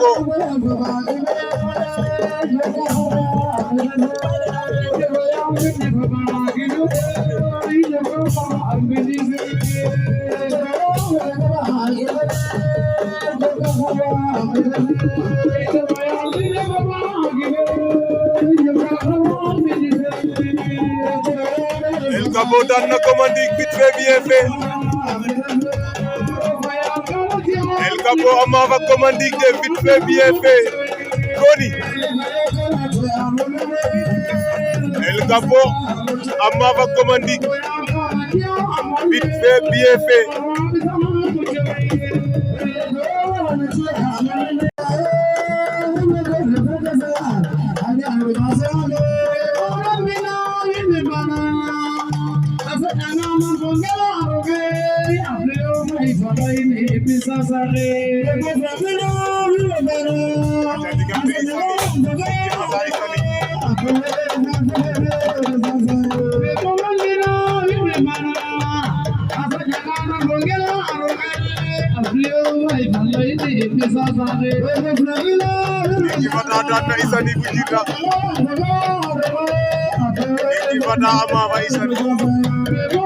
ko El Capo daan na Comandik vite fait bien fait. El Capo Ama fa Comandik de vite fait bien fait. Koni El Capo Ama fa Comandik vite fait bien fait. Ama fa Isani